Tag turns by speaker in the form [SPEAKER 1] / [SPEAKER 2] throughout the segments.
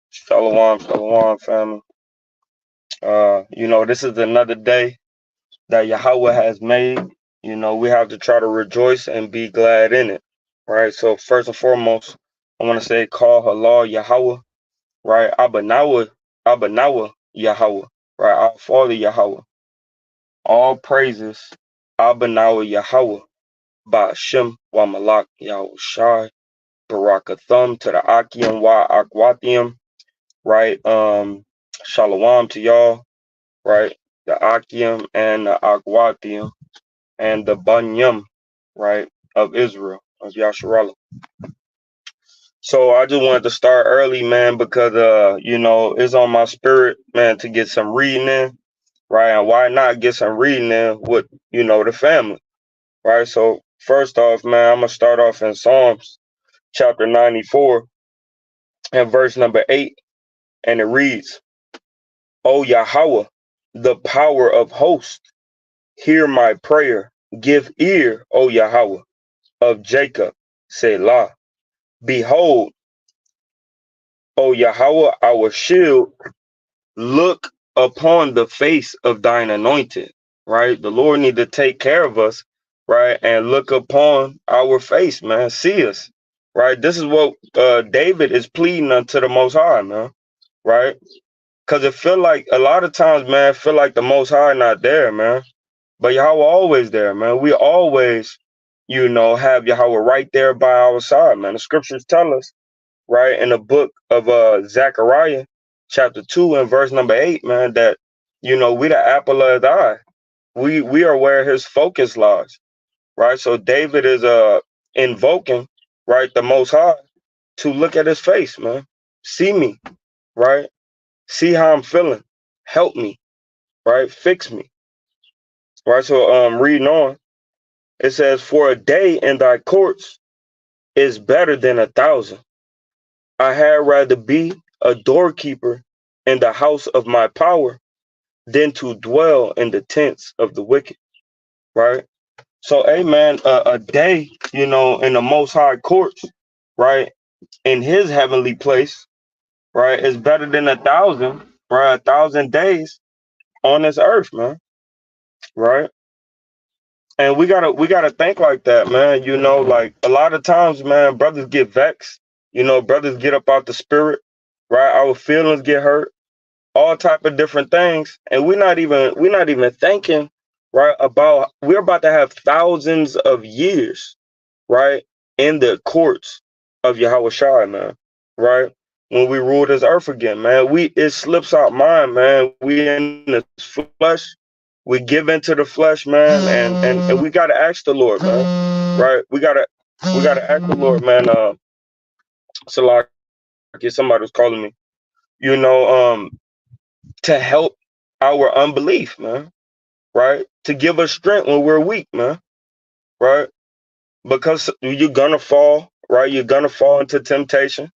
[SPEAKER 1] Shalom, shalom, family. This is another day that Yahweh has made. We have to try to rejoice and be glad in it. Right. So first and foremost, I want to say call halal Yahweh. Right. Abanawa Yahweh. Right. Our Father Yahweh. All praises Abanawa Yahweh. Ba'ashem wa Malak Yahweh Shai. Barakathum to the Akim wa Akwathium. Right. Shalom to y'all. Right? The Akim and the Akwathium and the Bunyam, right, of Israel, of Yasharallah. So I just wanted to start early, man, because it's on my spirit, man, to get some reading in, right? And why not get some reading in with, the family, right? So first off, man, I'm gonna start off in Psalms chapter 94 and verse number 8, and it reads, O Yahweh, the power of hosts, hear my prayer. Give ear, O Yahweh of Jacob, Selah. Behold, O Yahweh, our shield, look upon the face of thine anointed. Right? The Lord need to take care of us, right? And look upon our face, man. See us. Right? This is what David is pleading unto the Most High, man. Right? Because it feel like a lot of times, man, feel like the Most High not there, man. But Yahweh always there, man. We always, have Yahweh right there by our side, man. The scriptures tell us, right, in the book of Zechariah, chapter 2 and verse number 8, man, that, we the apple of his eye. We are where his focus lies, right? So David is invoking, right, the Most High to look at his face, man. See me, right? See how I'm feeling. Help me, right? Fix me. Right. So reading on. It says, for a day in thy courts is better than 1,000. I had rather be a doorkeeper in the house of my power than to dwell in the tents of the wicked. Right? So, man, a day, in the most high courts, right, in his heavenly place, right, is better than 1,000, right, 1,000 days on this earth, man. Right? And we gotta think like that, man. Like a lot of times, man, brothers get vexed. Brothers get up out the spirit, right? Our feelings get hurt, all type of different things, and we're not even thinking, right? About we're about to have thousands of years, right, in the courts of Yahweh Shai, man, right? When we rule this earth again, man, it slips our mind, man. We in the flesh, we give into the flesh, man, and we gotta ask the Lord, man, right? We gotta ask the Lord, man. Salaki, somebody was calling me, you know, to help our unbelief, man, right? To give us strength when we're weak, man, right? Because you're gonna fall, right? You're gonna fall into temptation,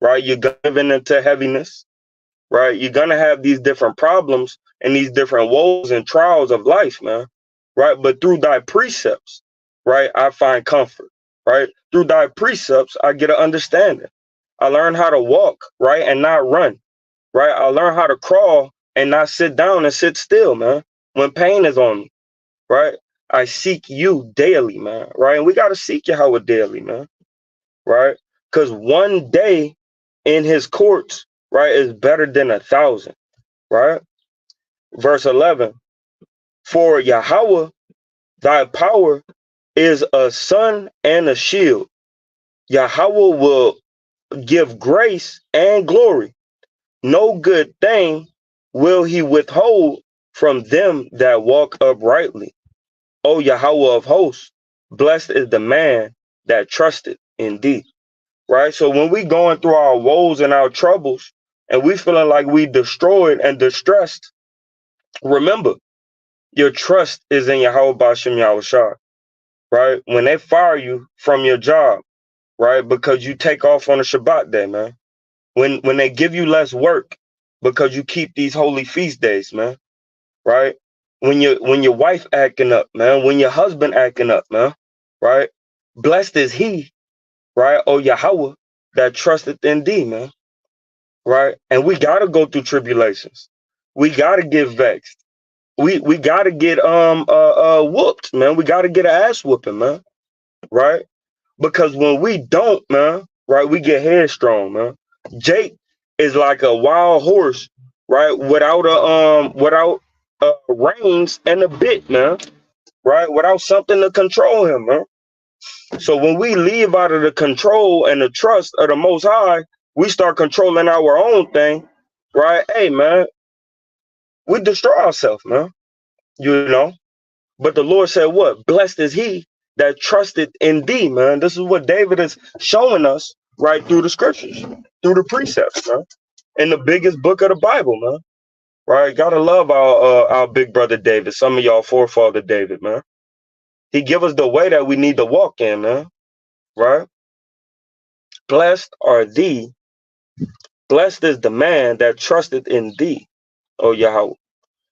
[SPEAKER 1] right? You're gonna give into heaviness, right? You're gonna have these different problems and these different woes and trials of life, man, right? But through thy precepts, right, I find comfort, right? Through thy precepts, I get an understanding. I learn how to walk, right, and not run, right? I learn how to crawl and not sit down and sit still, man, when pain is on me, right? I seek you daily, man, right? And we got to seek Yahweh daily, man, right? Because one day in his courts, right, is better than 1,000, right? Verse 11, for Yahweh, thy power is a sun and a shield. Yahweh will give grace and glory. No good thing will he withhold from them that walk uprightly. O Yahweh of hosts, blessed is the man that trusted in thee. Right? So when we going through our woes and our troubles and we feeling like we destroyed and distressed, remember, your trust is in Yahweh Ba'ashem Yahushua, right? When they fire you from your job, right? Because you take off on a Shabbat day, man. When they give you less work because you keep these holy feast days, man, right? When your wife acting up, man, when your husband acting up, man, right? Blessed is he, right? Oh Yahweh that trusteth in thee, man. right? And we gotta go through tribulations. We gotta get vexed. We gotta get whooped, man. We gotta get an ass whooping, man. Right? Because when we don't, man, right, we get headstrong, man. Jake is like a wild horse, right? Without reins and a bit, man. Right? Without something to control him, man. So when we leave out of the control and the trust of the Most High, we start controlling our own thing, right? Hey, man, we destroy ourselves, man. You know. But the Lord said, "What? Blessed is he that trusted in thee, man." This is what David is showing us right through the scriptures, through the precepts, man. In the biggest book of the Bible, man. Right? Gotta love our big brother David. Some of y'all forefather David, man. He give us the way that we need to walk in, man. Right? Blessed are thee. Blessed is the man that trusted in thee, oh Yahweh.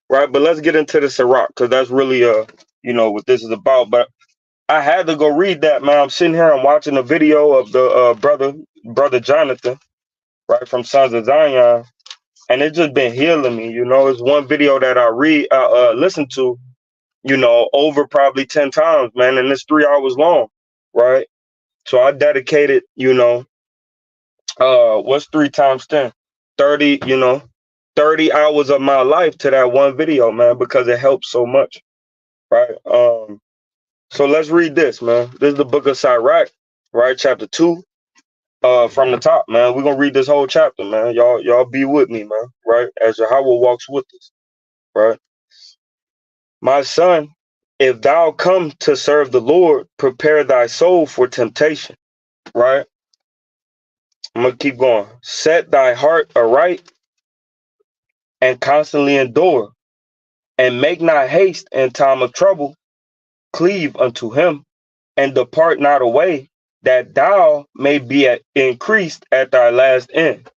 [SPEAKER 1] Right? But let's get into the Sirach, because that's really what this is about. But I had to go read that, man. I'm sitting here, I'm watching a video of the brother Jonathan, right, from Sons of Zion, and it just been healing me. It's one video that I listen to, over probably 10 times, man, and it's 3 hours long, right? So I dedicated, what's 3 times 10? 30, 30 hours of my life to that one video, man, because it helps so much, right? So let's read this, man. This is the book of Sirach, right? Chapter 2, from the top, man. We're gonna read this whole chapter, man. Y'all be with me, man, right? As Yahweh walks with us, right? My son, if thou come to serve the Lord, prepare thy soul for temptation, right? I'm gonna keep going. Set thy heart aright and constantly endure, and make not haste in time of trouble. Cleave unto him and depart not away, that thou may be increased at thy last end.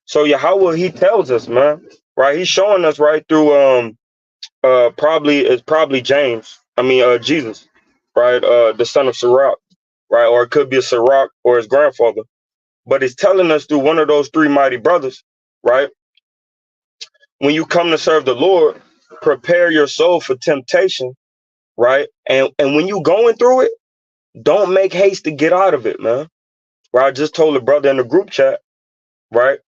[SPEAKER 1] So Yahweh, he tells us, man, right? He's showing us right through probably James. I mean Jesus, right? The son of Sirach, right? Or it could be a Sirach or his grandfather. But it's telling us through one of those three mighty brothers, right? When you come to serve the Lord, prepare your soul for temptation, right? And when you going through it, don't make haste to get out of it, man. Right? I just told a brother in the group chat, right?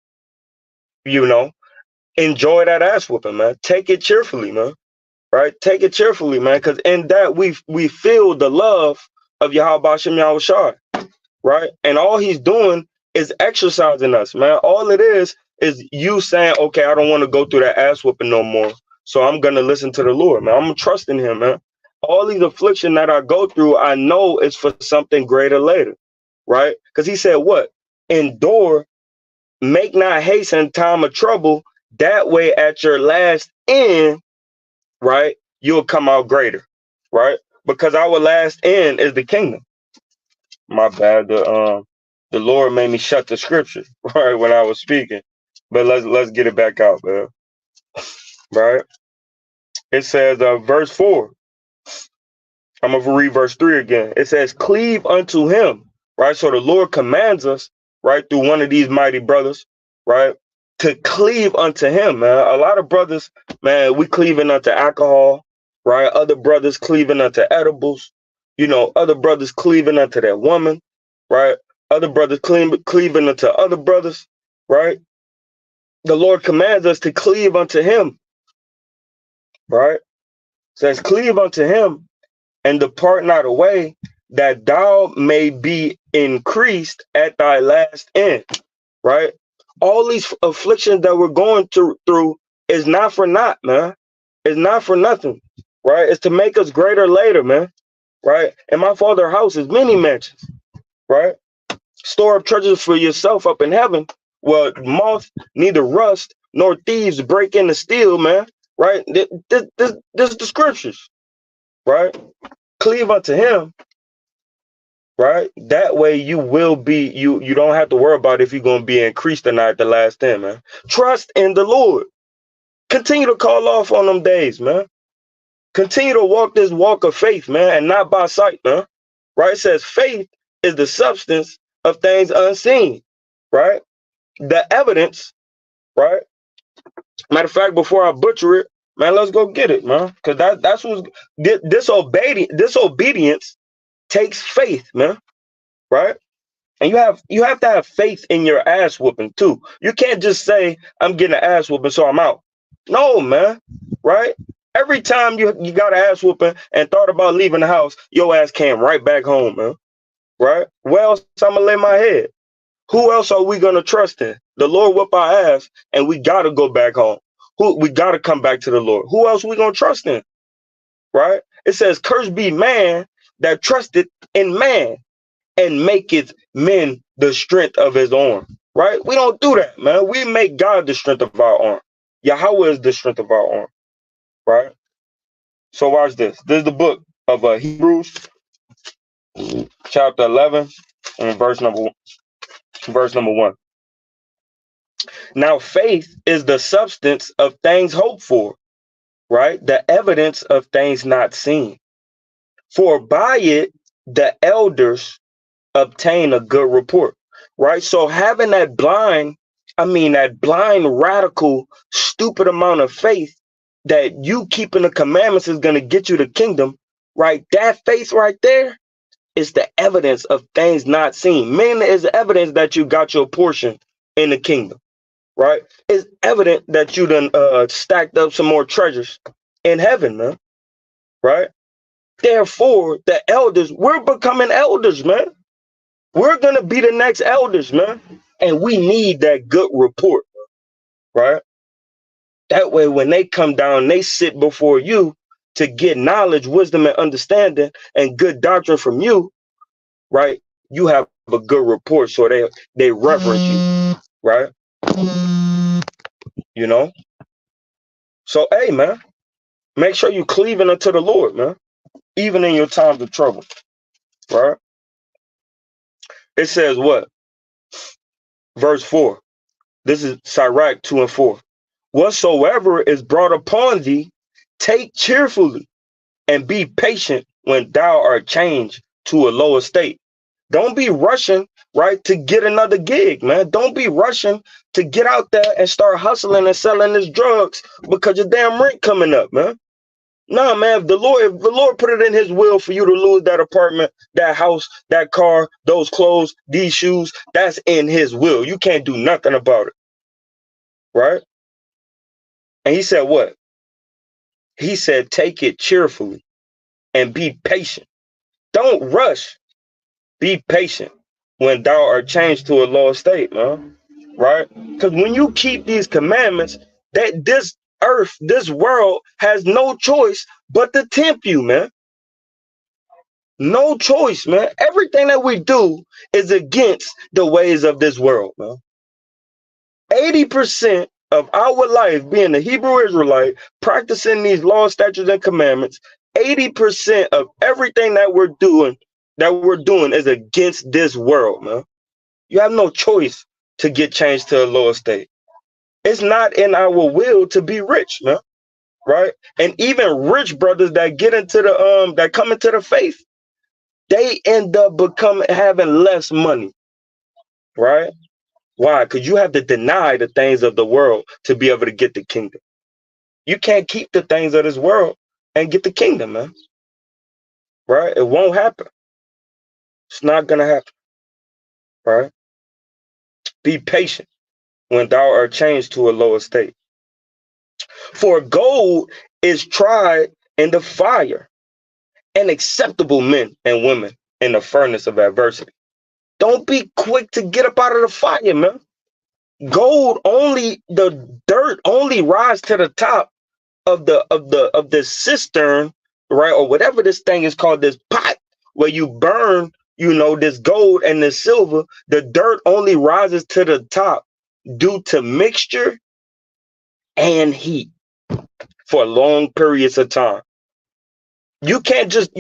[SPEAKER 1] Enjoy that ass whooping, man. Take it cheerfully, man. Right? Take it cheerfully, man, because in that we feel the love of Yahweh Bashem Yahweh Shai, right? And all he's doing is exercising us, man. All it is you saying, okay, I don't want to go through that ass whooping no more. So I'm gonna listen to the Lord, man. I'm gonna trust in him, man. All these affliction that I go through, I know is for something greater later, right? Because he said, what? Endure, make not haste in time of trouble. That way at your last end, right, you'll come out greater, right? Because our last end is the kingdom. My bad. The Lord made me shut the scripture right when I was speaking, but let's get it back out, man. Right? It says, verse 4. I'm gonna read verse 3 again. It says, "Cleave unto him." Right. So the Lord commands us, right, through one of these mighty brothers, right, to cleave unto him, man. A lot of brothers, man, we cleaving unto alcohol, right? Other brothers cleaving unto edibles, other brothers cleaving unto their woman, right? Other brothers cleaving unto other brothers, right? The Lord commands us to cleave unto him, right? It says, "Cleave unto him and depart not away, that thou may be increased at thy last end," right? All these afflictions that we're going through is not for naught, man. It's not for nothing, right? It's to make us greater later, man, right? In my Father's house is many mansions, right? Store up treasures for yourself up in heaven. Well, moth neither rust nor thieves break in the steal, man, right? This is the scriptures, right? Cleave unto him, right? That way you will be, you don't have to worry about if you're going to be increased or not at the last end, man. Trust in the Lord. Continue to call off on them days, man. Continue to walk this walk of faith, man, and not by sight, man. Right? It says faith is the substance of things unseen, right? The evidence right? Matter of fact, before I butcher it, man, let's go get it, man. Cause that's what's disobedience takes faith, man. Right? And you have to have faith in your ass whooping too. You can't just say, I'm getting an ass whooping, so I'm out. No, man. Right? Every time you got an ass whooping and thought about leaving the house, your ass came right back home, man. Right? Where else I'm gonna lay my head? Who else are we gonna trust in? The Lord whip our ass and we gotta go back home. Who we gotta come back to the Lord. Who else we gonna trust in? Right? It says, cursed be man that trusted in man and maketh men the strength of his arm. Right? We don't do that, man. We make God the strength of our arm. Yahweh is the strength of our arm. Right? So watch this. This is the book of Hebrews, chapter 11, and verse number 1. Now faith is the substance of things hoped for, right? The evidence of things not seen. For by it the elders obtain a good report, right? So having that blind, radical, stupid amount of faith that you keeping the commandments is going to get you the kingdom, right? That faith right there is the evidence of things not seen. Meaning is evidence that you got your portion in the kingdom, right? It's evident that you done stacked up some more treasures in heaven, man, right? Therefore, the elders, we're becoming elders, man. We're going to be the next elders, man. And we need that good report, right? That way, when they come down, they sit before you to get knowledge, wisdom, and understanding and good doctrine from you, right? You have a good report, so they reverence you, right? You know? So, hey, man, make sure you cleaving unto the Lord, man, even in your times of trouble, right? It says what? Verse 4. This is Sirach 2 and 4. Whatsoever is brought upon thee, take cheerfully, and be patient when thou art changed to a lower state. Don't be rushing, right, to get another gig, man. Don't be rushing to get out there and start hustling and selling these drugs because your damn rent coming up, man. No, man, if the Lord put it in his will for you to lose that apartment, that house, that car, those clothes, these shoes, that's in his will. You can't do nothing about it, right? And he said what? He said, take it cheerfully and be patient. Don't rush. Be patient when thou art changed to a lower state, man. Right? Because when you keep these commandments, that this earth, this world has no choice but to tempt you, man. No choice, man. Everything that we do is against the ways of this world, man. 80% of our life being a Hebrew Israelite, practicing these laws, statutes, and commandments, 80% of everything that we're doing is against this world, man. You have no choice to get changed to a lower state. It's not in our will to be rich, man. Right? And even rich brothers that get into that come into the faith, they end up having less money, right? Why? Because you have to deny the things of the world to be able to get the kingdom. You can't keep the things of this world and get the kingdom, man. Right? It won't happen. It's not gonna happen. Right? Be patient when thou art changed to a lower state. For gold is tried in the fire, and acceptable men and women in the furnace of adversity. Don't be quick to get up out of the fire, man. The dirt only rise to the top of the cistern, right? Or whatever this thing is called, this pot where you burn, this gold and this silver. The dirt only rises to the top due to mixture and heat for long periods of time. You can't just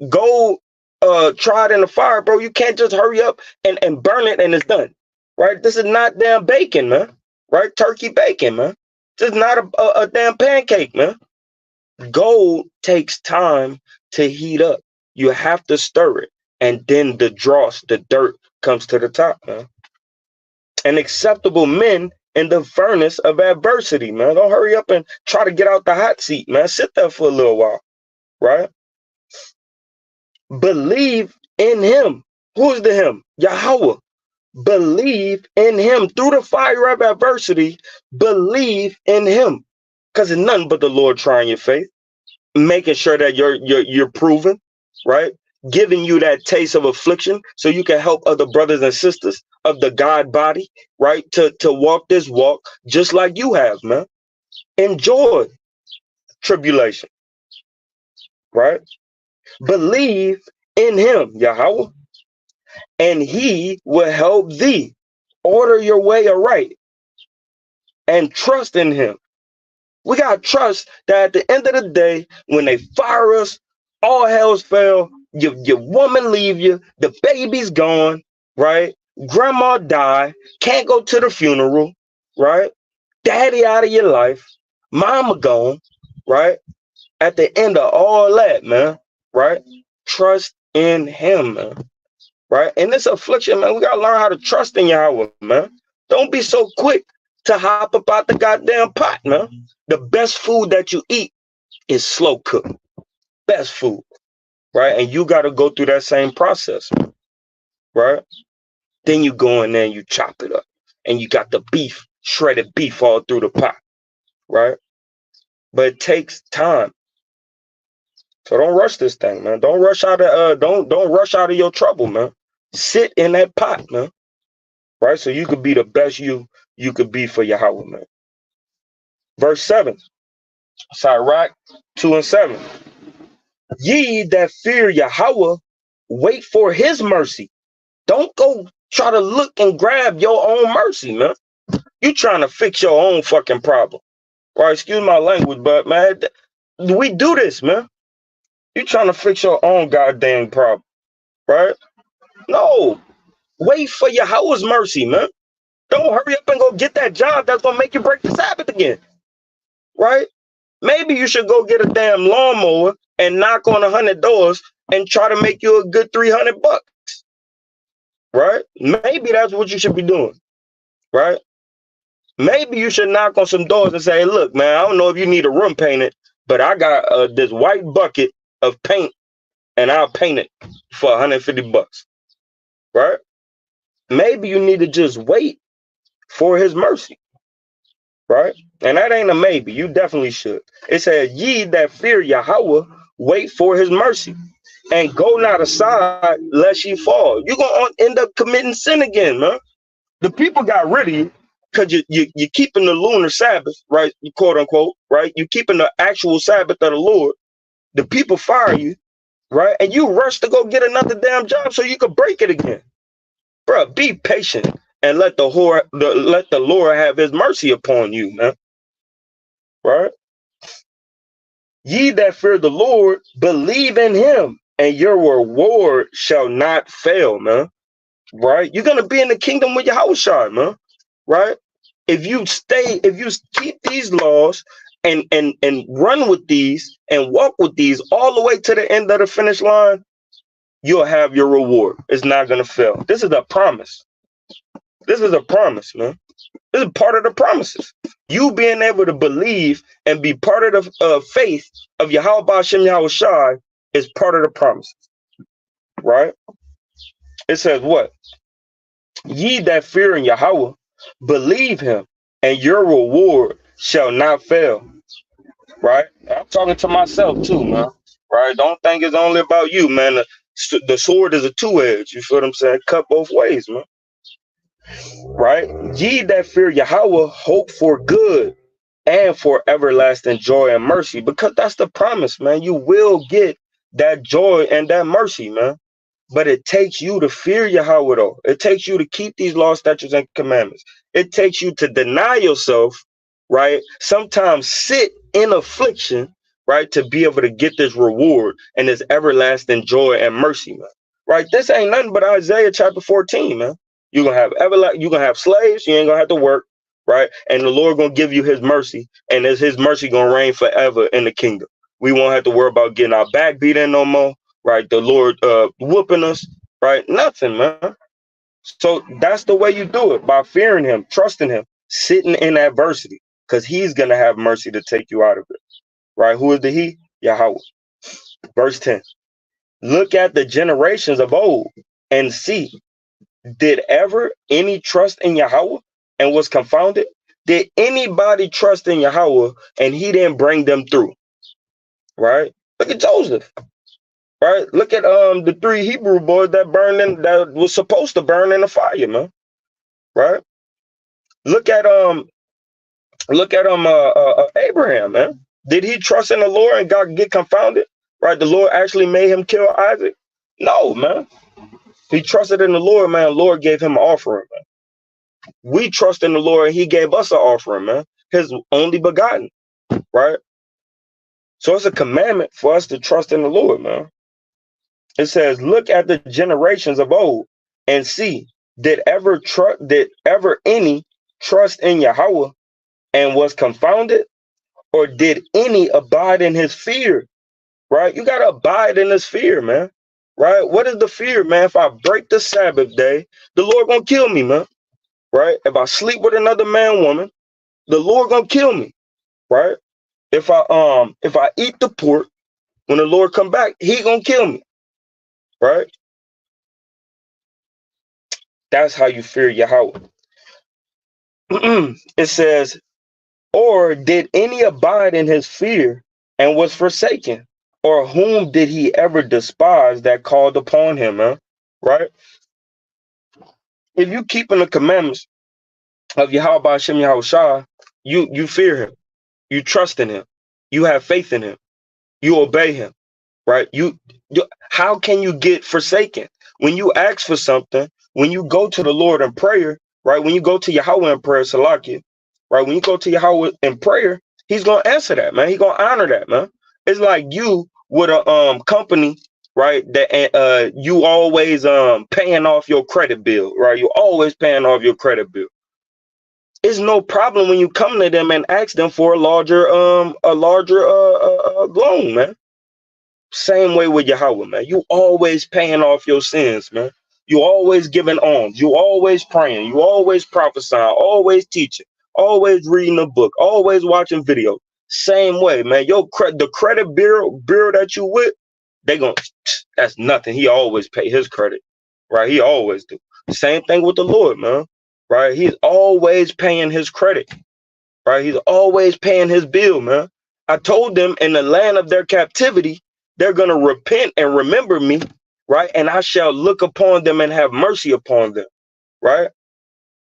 [SPEAKER 1] go try it in the fire, bro. You can't just hurry up and burn it and it's done. Right? This is not damn bacon, man. Right? Turkey bacon, man. This is not a damn pancake, man. Gold takes time to heat up. You have to stir it. And then the dirt comes to the top, man. And acceptable men in the furnace of adversity, man. Don't hurry up and try to get out the hot seat, man. Sit there for a little while, right? Believe in him. Who's the him? Yahweh. Believe in him through the fire of adversity. Believe in him, because it's nothing but the Lord trying your faith, making sure that you're proven, right? Giving you that taste of affliction so you can help other brothers and sisters of the God body, right? To walk this walk just like you have, man. Enjoy tribulation, right? Believe in him, Yahweh, and he will help thee. Order your way aright and trust in him. We got to trust that at the end of the day, when they fire us, all hell's fail, your woman leave you, the baby's gone, right? Grandma die, can't go to the funeral, right? Daddy out of your life, mama gone, right? At the end of all that, man, right? Trust in him, man, right? In this affliction, man, we got to learn how to trust in Yahweh, man. Don't be so quick to hop up out the goddamn pot, man. The best food that you eat is slow cooked. Best food, right? And you got to go through that same process, right? Then you go in there and you chop it up. And you got the beef, shredded beef all through the pot, right? But it takes time. So don't rush this thing, man. Don't rush out of don't rush out of your trouble, man. Sit in that pot, man. Right? So you could be the best you could be for Yahweh, man. Verse 7. Sirach 2 and 7. Ye that fear Yahweh, wait for his mercy. Don't go try to look and grab your own mercy, man. You trying to fix your own fucking problem. Right? Excuse my language, but man, we do this, man. You trying to fix your own goddamn problem, right? No. Wait for Yahweh's mercy, man. Don't hurry up and go get that job that's gonna make you break the Sabbath again. Right? Maybe you should go get a damn lawnmower and knock on 100 doors and try to make you a good $300. Right? Maybe that's what you should be doing. Right? Maybe you should knock on some doors and say, hey, look, man, I don't know if you need a room painted, but I got this white bucket of paint and I'll paint it for $150. Right? Maybe you need to just wait for his mercy. Right? And that ain't a maybe. You definitely should. It says, ye that fear Yahweh, wait for his mercy. And go not aside lest ye fall. You're going to end up committing sin again, man. The people got rid of you because you're keeping the lunar Sabbath, right? You quote unquote, right? You're keeping the actual Sabbath of the Lord. The people fire you, right? And you rush to go get another damn job so you could break it again. Bro, be patient and let the Lord have his mercy upon you, man. Right? Ye that fear the Lord, believe in him, and your reward shall not fail, man. Right? You're gonna be in the kingdom with your house, man. Right? If you keep these laws and run with these and walk with these all the way to the end of the finish line, you'll have your reward. It's not gonna fail. This is a promise. This is a promise, man. This is part of the promises. You being able to believe and be part of the faith of Yahweh Ba'ashem Yahushai is part of the promises, right? It says what? Ye that fear in Yahweh, believe him, and your reward shall not fail, right? I'm talking to myself too, man, right? Don't think it's only about you, man. The sword is a two-edged, you feel what I'm saying? Cut both ways, man. Right? Ye that fear Yahweh, hope for good and for everlasting joy and mercy, because that's the promise, man. You will get that joy and that mercy, man. But it takes you to fear Yahweh, though. It takes you to keep these laws, statutes, and commandments. It takes you to deny yourself, right? Sometimes sit in affliction, right? To be able to get this reward and this everlasting joy and mercy, man. Right? This ain't nothing but Isaiah chapter 14, man. You're gonna have slaves, you ain't gonna have to work, right? And the Lord gonna give you his mercy, and his mercy gonna reign forever in the kingdom. We won't have to worry about getting our back beat in no more, right? The Lord whooping us, right? Nothing, man. So that's the way you do it, by fearing him, trusting him, sitting in adversity, because he's going to have mercy to take you out of it. Right? Who is the he? Yahweh. Verse 10. Look at the generations of old and see, did ever any trust in Yahweh and was confounded? Did anybody trust in Yahweh and he didn't bring them through? Right? Look at Joseph. Right? Look at the 3 Hebrew boys that burned in, that was supposed to burn in the fire, man. Right? Look at Abraham, man. Did he trust in the Lord and God get confounded? Right? The Lord actually made him kill Isaac? No, man. He trusted in the Lord, man. The Lord gave him an offering, man. We trust in the Lord and he gave us an offering, man. His only begotten, right? So it's a commandment for us to trust in the Lord, man. It says, look at the generations of old and see, did ever any trust in Yahweh and was confounded? Or did any abide in his fear? Right? You got to abide in his fear, man. Right? What is the fear, man? If I break the Sabbath day, the Lord gonna kill me, man. Right? If I sleep with another man, woman, the Lord gonna kill me. Right? If I eat the pork, when the Lord come back, he gonna kill me. Right? That's how you fear Yahweh. It says, or did any abide in his fear and was forsaken? Or whom did he ever despise that called upon him, man? Right? If you keeping the commandments of Yahweh Hashem Yahweh Shah, you fear him, you trust in him, you have faith in him, you obey him, right? How can you get forsaken? When you ask for something, when you go to the Lord in prayer, right? When you go to Yahweh in prayer, Salakia, right? When you go to Yahweh in prayer, he's gonna answer that, man. He's gonna honor that, man. It's like you with a company, right? That you always paying off your credit bill, right? You always paying off your credit bill. It's no problem when you come to them and ask them for a larger loan, man. Same way with Yahweh, man. You always paying off your sins, man. You always giving alms. You always praying. You always prophesying. Always teaching. Always reading a book. Always watching videos. Same way, man. The credit bureau that you with, they gonna that's nothing. He always pay his credit, right? He always do. Same thing with the Lord, man. Right? He's always paying his credit. Right? He's always paying his bill, man. I told them in the land of their captivity, they're going to repent and remember me, right? And I shall look upon them and have mercy upon them, right?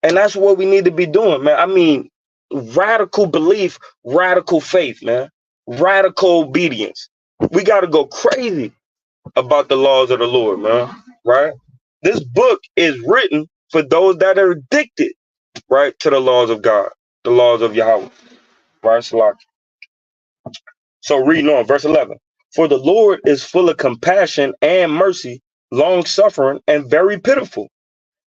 [SPEAKER 1] And that's what we need to be doing, man. I mean, radical belief, radical faith, man. Radical obedience. We got to go crazy about the laws of the Lord, man, right? This book is written for those that are addicted, right, to the laws of God, the laws of Yahweh, right? So reading on, verse 11. For the Lord is full of compassion and mercy, long suffering, and very pitiful,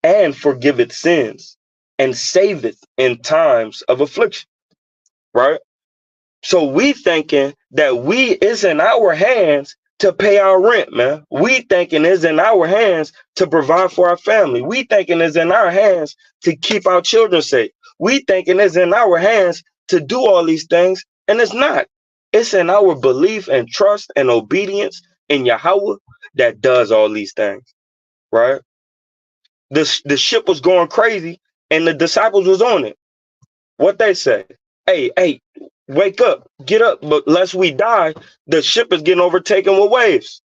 [SPEAKER 1] and forgiveth sins, and saveth in times of affliction. Right? So we thinking that it's in our hands to pay our rent, man. We thinking it's in our hands to provide for our family. We thinking it's in our hands to keep our children safe. We thinking it's in our hands to do all these things, and it's not. It's in our belief and trust and obedience in Yahweh that does all these things, right? The ship was going crazy, and the disciples was on it. What they say? Hey, wake up, get up, but lest we die, the ship is getting overtaken with waves.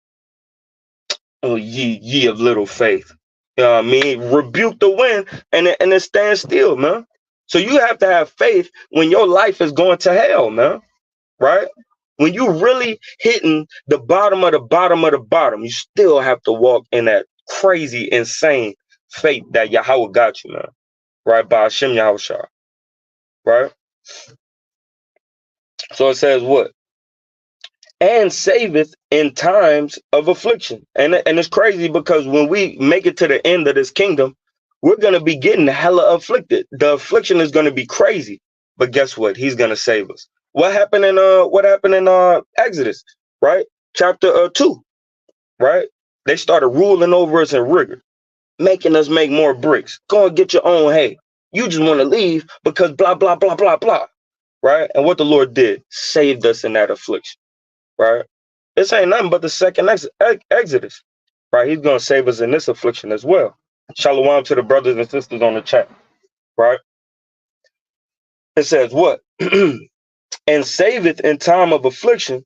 [SPEAKER 1] Oh, ye of little faith. You know what I mean? Rebuke the wind and it stands still, man. So you have to have faith when your life is going to hell, man. Right? When you really hitting the bottom of the bottom of the bottom, you still have to walk in that crazy, insane faith that Yahweh got you, man. Right? By Hashem Yahushua. Right? So it says what? And saveth in times of affliction. And it's crazy because when we make it to the end of this kingdom, we're going to be getting hella afflicted. The affliction is going to be crazy. But guess what? He's going to save us. What happened in Exodus, right? Chapter 2, right? They started ruling over us in rigor, making us make more bricks. Go and get your own hay. You just want to leave because blah, blah, blah, blah, blah. Right? And what the Lord did, saved us in that affliction. Right? This ain't nothing but the second Exodus. Right? He's going to save us in this affliction as well. Shalom to the brothers and sisters on the chat. Right? It says what? And saveth in time of affliction.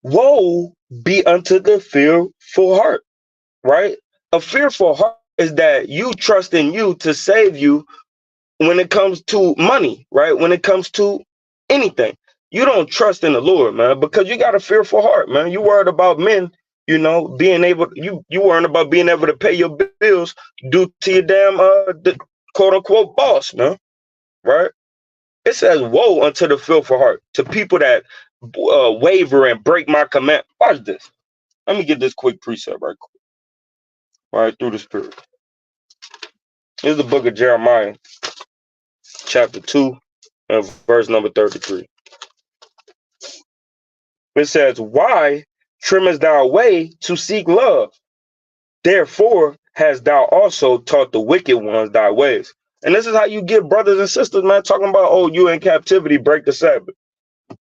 [SPEAKER 1] Woe be unto the fearful heart. Right? A fearful heart is that you trust in you to save you when it comes to money, right? When it comes to anything. You don't trust in the Lord, man, because you got a fearful heart, man. You worried about men, being able, you worrying about being able to pay your bills due to your damn the quote unquote boss, man. Right? It says, woe unto the fearful heart, to people that waver and break my command. Watch this. Let me get this quick precept right quick. Right through the spirit. Here's the book of Jeremiah, chapter 2, and verse number 33. It says, why trimmest thou away to seek love? Therefore hast thou also taught the wicked ones thy ways. And this is how you get brothers and sisters, man, talking about, oh, you in captivity, break the Sabbath.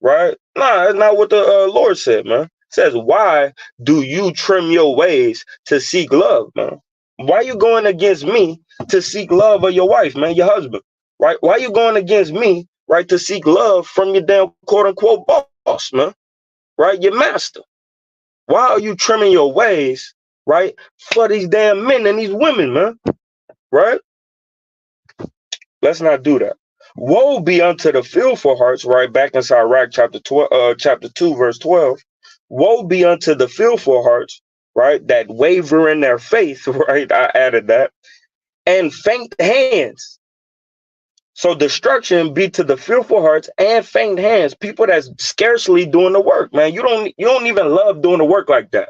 [SPEAKER 1] Right? Nah, that's not what the Lord said, man. It says, why do you trim your ways to seek love, man? Why you going against me to seek love of your wife, man, your husband? Right? Why you going against me, right, to seek love from your damn quote unquote boss, man? Right? Your master. Why are you trimming your ways, right, for these damn men and these women, man? Right? Let's not do that. Woe be unto the fearful hearts, right? Back in Sirach chapter 2, verse 12. Woe be unto the fearful hearts, right? That waver in their faith, right? I added that. And faint hands. So destruction be to the fearful hearts and faint hands. People that's scarcely doing the work, man. You don't even love doing the work like that.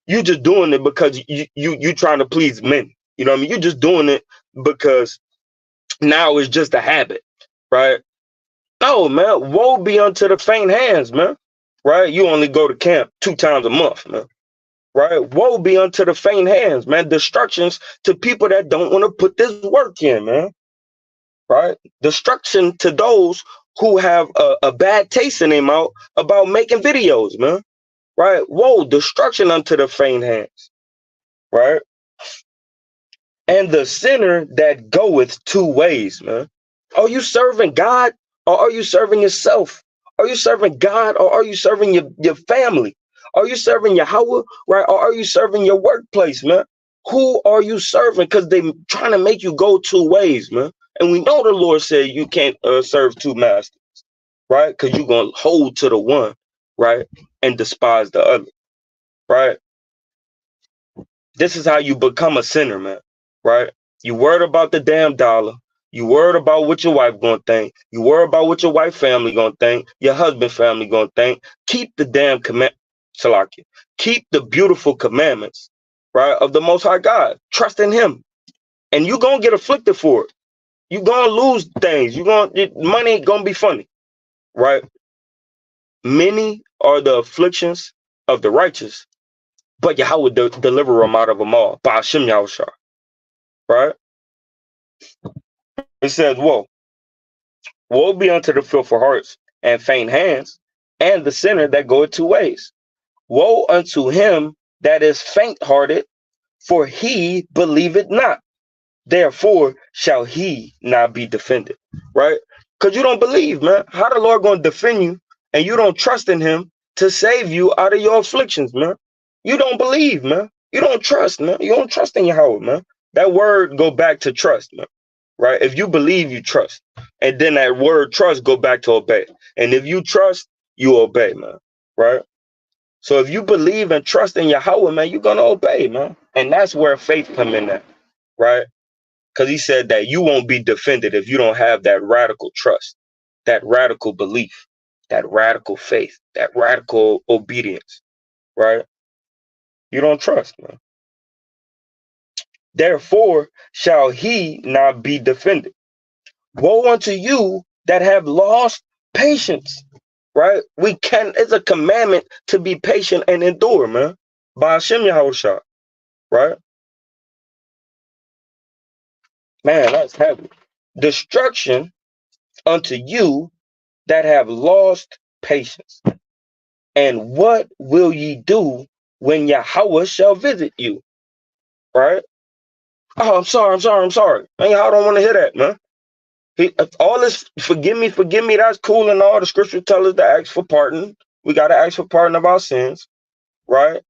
[SPEAKER 1] You just doing it because you trying to please men. You know what I mean? You just doing it because now it's just a habit, right? No, man. Woe be unto the faint hands, man. Right? You only go to camp 2 times a month, man. Right? Woe be unto the faint hands, man. Destructions to people that don't want to put this work in, man. Right? Destruction to those who have a bad taste in their mouth about making videos, man. Right? Woe, destruction unto the faint hands. Right? And the sinner that goeth 2 ways, man. Are you serving God or are you serving yourself? Are you serving God or are you serving your family? Are you serving Yahweh, right? Or are you serving your workplace, man? Who are you serving? Because they're trying to make you go 2 ways, man. And we know the Lord said you can't serve 2 masters, right? Because you're going to hold to the one, right? And despise the other, right? This is how you become a sinner, man, right? You worried about the damn dollar. You worried about what your wife gonna think. You worried about what your wife family gonna think. Your husband family gonna think. Keep the damn Salakia. Keep the beautiful commandments, right, of the Most High God. Trust in Him, and you gonna get afflicted for it. You gonna lose things. Money ain't gonna be funny, right? Many are the afflictions of the righteous, but Yahweh deliver them out of them all. By Hashem Yahushua. Right? It says, woe be unto the fearful hearts and faint hands, and the sinner that goeth 2 ways. Woe unto him that is faint hearted, for he believeth not. Therefore shall he not be defended. Right? Because you don't believe, man. How the Lord going to defend you and you don't trust in him to save you out of your afflictions, man? You don't believe, man. You don't trust, man. You don't trust in Yahweh, man. That word go back to trust, man. Right? If you believe, you trust. And then that word trust go back to obey. And if you trust, you obey, man. Right? So if you believe and trust in Yahweh, man, you're going to obey, man. And that's where faith come in at. Right? Because he said that you won't be defended if you don't have that radical trust, that radical belief, that radical faith, that radical obedience, right? You don't trust, man. Therefore shall he not be defended. Woe unto you that have lost patience, right? It's a commandment to be patient and endure, man. By Hashem Yahushua, right? Man, that's heavy. destruction unto you that have lost patience. And what will ye do when Yahweh shall visit you? Right? Oh, I'm sorry. Man, y'all don't want to hear that, man. All this forgive me, that's cool and all. The scripture tells us to ask for pardon. We got to ask for pardon of our sins, right?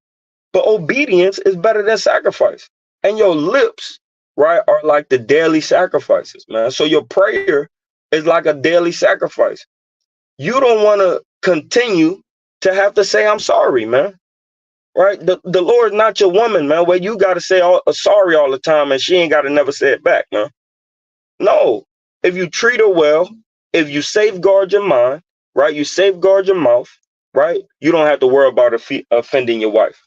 [SPEAKER 1] But obedience is better than sacrifice. And your lips, right, are like the daily sacrifices, man. So your prayer is like a daily sacrifice. You don't want to continue to have to say, I'm sorry, man. Right? The Lord's not your woman, man, where you got to say sorry all the time and she ain't got to never say it back, man. No. If you treat her well, if you safeguard your mind, right? You safeguard your mouth, right? You don't have to worry about offending your wife,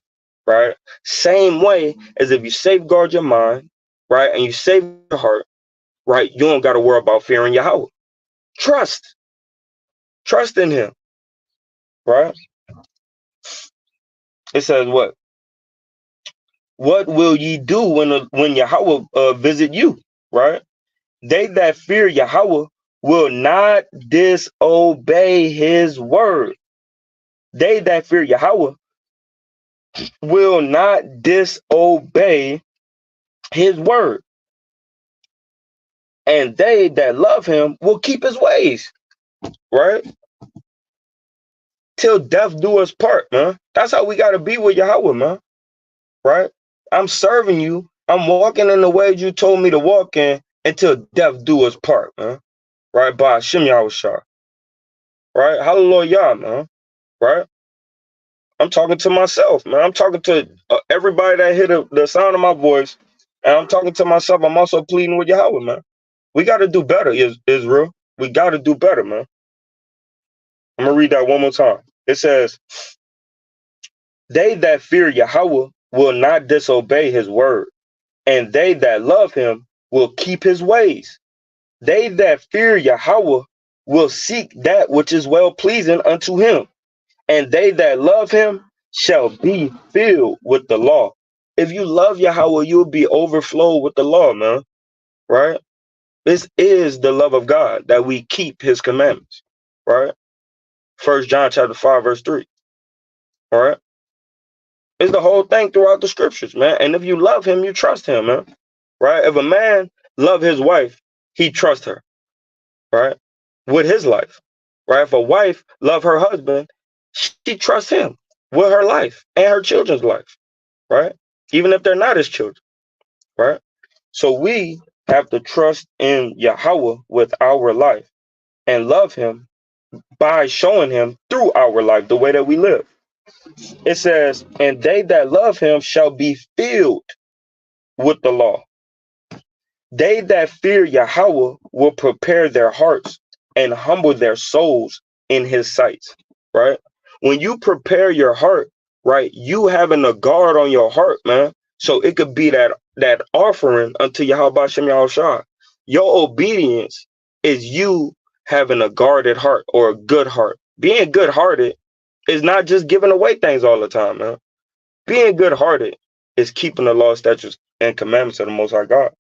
[SPEAKER 1] right? Same way as if you safeguard your mind, right? And you save your heart, right? You don't got to worry about fearing Yahweh. Trust. Trust in him, right? It says what? What will ye do when Yahweh visit you, right? They that fear Yahweh will not disobey his word. They that fear Yahweh will not disobey his word. And they that love him will keep his ways, right? Till death do us part, man. That's how we got to be with Yahweh, man, right? I'm serving you. I'm walking in the ways you told me to walk in until death do us part, man. Right? By Hashem Yahushua. Right? Hallelujah, man. Right? I'm talking to myself, man. I'm talking to everybody that hear the sound of my voice. And I'm talking to myself. I'm also pleading with Yahweh, man. We got to do better, Israel. We got to do better, man. I'm going to read that one more time. It says, they that fear Yahweh will not disobey his word, and they that love him will keep his ways. They that fear Yahweh will seek that which is well pleasing unto him, and they that love him shall be filled with the law. If you love Yahweh, you'll be overflowed with the law, man. Right? This is the love of God, that we keep his commandments. Right? 1 John chapter 5, verse 3. All right? It's the whole thing throughout the scriptures, man. And if you love him, you trust him, man. Right? If a man love his wife, he trusts her. Right? With his life. Right? If a wife love her husband, she trusts him with her life and her children's life. Right? Even if they're not his children. Right? So we have to trust in Yahweh with our life and love him by showing him through our life, the way that we live. It says, and they that love him shall be filled with the law. They that fear Yahweh will prepare their hearts and humble their souls in his sight. Right? When you prepare your heart, right, you having a guard on your heart, man. So it could be that offering unto Yahweh Shem Yahushua. Your obedience is you having a guarded heart or a good heart. Being good-hearted is not just giving away things all the time, man. Being good-hearted is keeping the law, statutes, and commandments of the Most High God.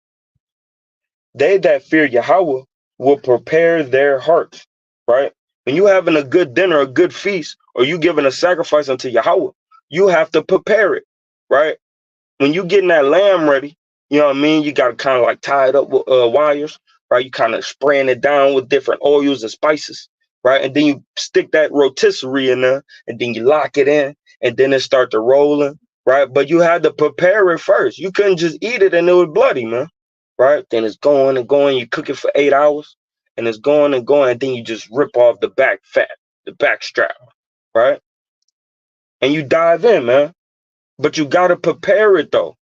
[SPEAKER 1] They that fear Yahweh will prepare their hearts, right? When you having a good dinner, a good feast, or you giving a sacrifice unto Yahweh, you have to prepare it, right? When you getting that lamb ready, you know what I mean? You got to kind of like tie it up with wires, right? You kind of spraying it down with different oils and spices, right? And then you stick that rotisserie in there, and then you lock it in, and then it start to rolling, right? But you had to prepare it first. You couldn't just eat it and it was bloody, man, right? Then it's going and going. You cook it for 8 hours, and it's going and going, and then you just rip off the back fat, the back strap, right? And you dive in, man. But you got to prepare it, though.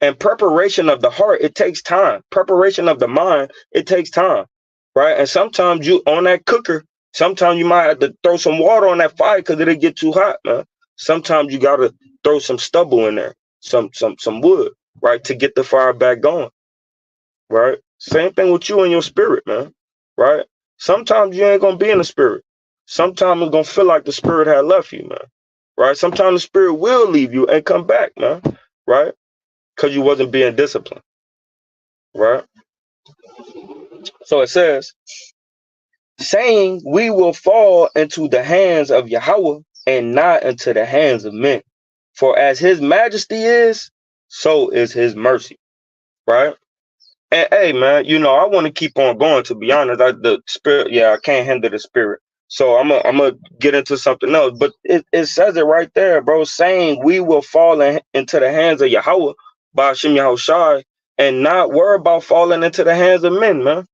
[SPEAKER 1] And preparation of the heart, it takes time. Preparation of the mind, it takes time, right? And sometimes you on that cooker, sometimes you might have to throw some water on that fire because it'll get too hot, man. Sometimes you gotta throw some stubble in there, some wood, right, to get the fire back going, right? Same thing with you and your spirit, man, right? Sometimes you ain't gonna be in the spirit. Sometimes it's gonna feel like the spirit had left you, man, right? Sometimes the spirit will leave you and come back, man, right? Because you wasn't being disciplined, right? So it says, saying, we will fall into the hands of Yahweh and not into the hands of men. For as his majesty is, so is his mercy. Right? And hey, man, I want to keep on going. To be honest, the spirit, I can't handle the spirit. So I'm gonna get into something else. But it says it right there, bro. Saying we will fall into the hands of Yahweh by Hashem Yahushai and not worry about falling into the hands of men, man.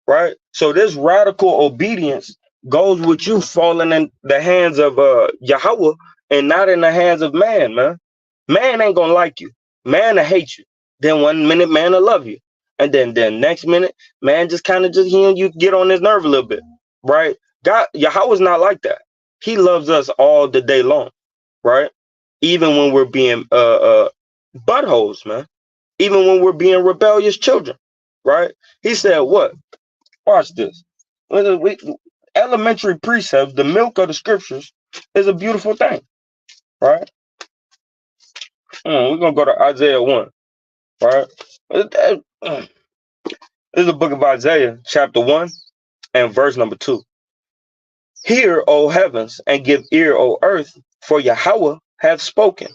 [SPEAKER 1] Right. So this radical obedience goes with you falling in the hands of Yahweh and not in the hands of man, man. Man ain't gonna like you. Man will hate you. Then 1 minute, man will love you. And then next minute, man just kind of just hearing you get on his nerve a little bit. Right? God, Yahweh's not like that. He loves us all the day long. Right? Even when we're being buttholes, man. Even when we're being rebellious children. Right? He said what? Watch this. Elementary precepts, the milk of the scriptures, is a beautiful thing. Right? We're going to go to Isaiah 1. Right? This is the book of Isaiah, chapter 1 and verse number 2. Hear, O heavens, and give ear, O earth, for Yahweh hath spoken.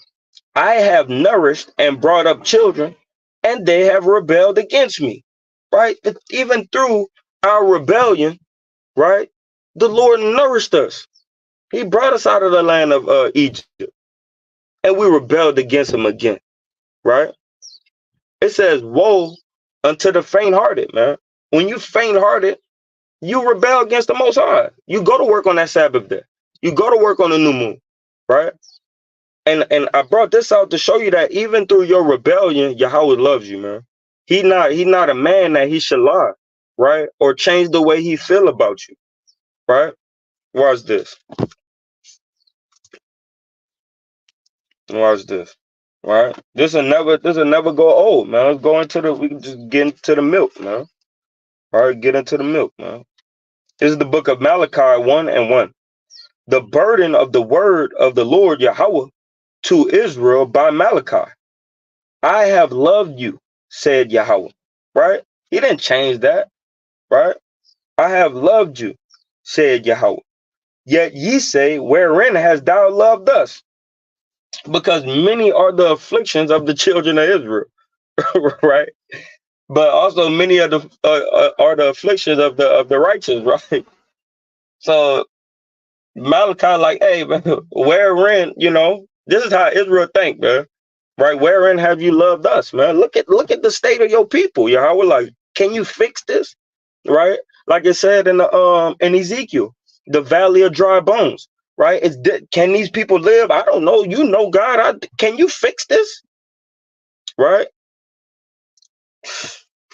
[SPEAKER 1] I have nourished and brought up children, and they have rebelled against me. Right? Even through our rebellion, right? The Lord nourished us. He brought us out of the land of Egypt, and we rebelled against him again. Right? It says, woe unto the faint-hearted, man. When you faint-hearted, you rebel against the Most High. You go to work on that Sabbath day. You go to work on the new moon, right? And I brought this out to show you that even through your rebellion, Yahweh loves you, man. He not a man that he should lie, right? Or change the way he feel about you, right? Watch this. Watch this. Right? This will never go old, man. Let's go into we can just get into the milk, man. All right, get into the milk, man. This is the book of Malachi 1 and 1. The burden of the word of the Lord Yahweh to Israel by Malachi. I have loved you, said Yahweh. Right? He didn't change that. Right? I have loved you, said Yahweh. Yet ye say, wherein hast thou loved us? Because many are the afflictions of the children of Israel. Right? But also many of the are the afflictions of the righteous, right? So Malachi, like, hey, man, wherein, this is how Israel think, man. Right? Wherein have you loved us, man? Look at the state of your people. Yahweh, like, can you fix this? Right? Like it said in Ezekiel, the valley of dry bones. Right? Can these people live? I don't know. You know, God, can you fix this? Right?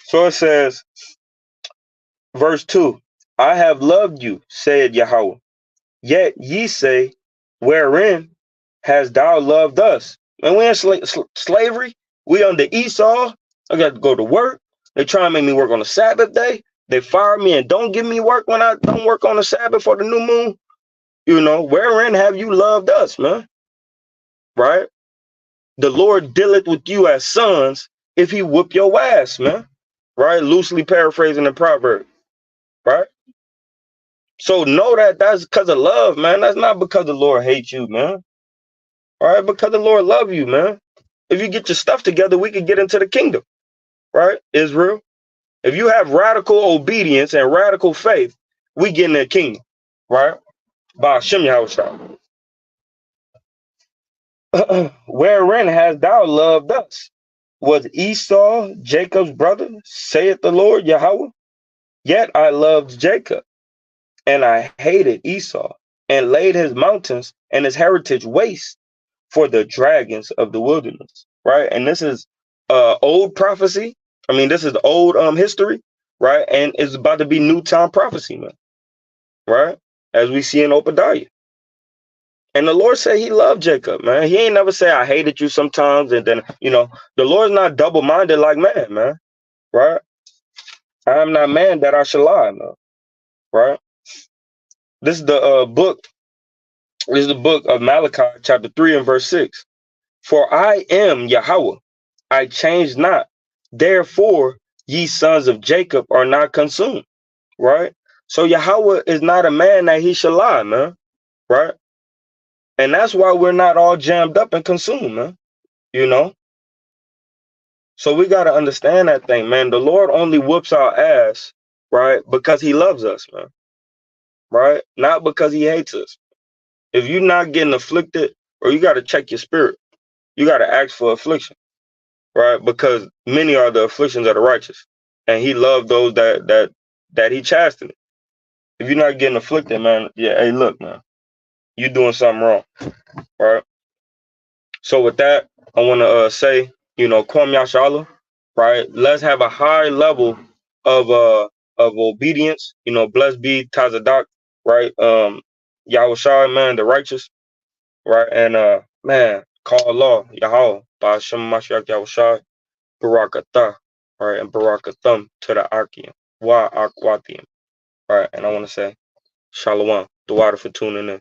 [SPEAKER 1] So it says, verse 2, I have loved you, said Yahweh. Yet ye say, wherein hast thou loved us? And we in slavery. We under Esau. I got to go to work. They try to make me work on the Sabbath day. They fire me and don't give me work when I don't work on the Sabbath or the new moon. Wherein have you loved us, man? Right? The Lord dealeth with you as sons if he whoop your ass, man. Right? Loosely paraphrasing the proverb. Right? So know that that's because of love, man. That's not because the Lord hates you, man. All right, because the Lord love you, man. If you get your stuff together, we can get into the kingdom, right? Israel. If you have radical obedience and radical faith, we get in the kingdom, right? By Hashem Yahushua. Wherein hast thou loved us? Was Esau Jacob's brother, saith the Lord Yahweh? Yet I loved Jacob, and I hated Esau, and laid his mountains and his heritage waste for the dragons of the wilderness, right? And this is old prophecy. I mean, this is old history, right? And it's about to be new time prophecy, man, right? As we see in Obadiah. And the Lord said he loved Jacob, man. He ain't never say I hated you sometimes. And then, the Lord's not double-minded like man, right? I am not man that I should lie, man, right? This is the book. This is the book of Malachi, chapter 3 and verse 6. For I am Yahweh, I change not. Therefore, ye sons of Jacob are not consumed, right? So Yahweh is not a man that he should lie, man, right? And that's why we're not all jammed up and consumed, man, you know? So we got to understand that thing, man. The Lord only whoops our ass, right? Because he loves us, man, right? Not because he hates us. If you're not getting afflicted, or you got to check your spirit, you got to ask for affliction, right? Because many are the afflictions of the righteous, and he loved those that he chastened. If you're not getting afflicted, man, yeah, hey, look, man, you doing something wrong, right? So with that, I want to say, Kwam Yashala, right? Let's have a high level of obedience. Blessed be Tazadak, right? Yahushua, man, the righteous, right? And man, call law, Yahweh, Ba'ashem Mashiach Yahushua, Barakatah, right? And Barakathum to the Akim, Wa Akwatium, right? And I want to say, Shalom, the water for tuning in.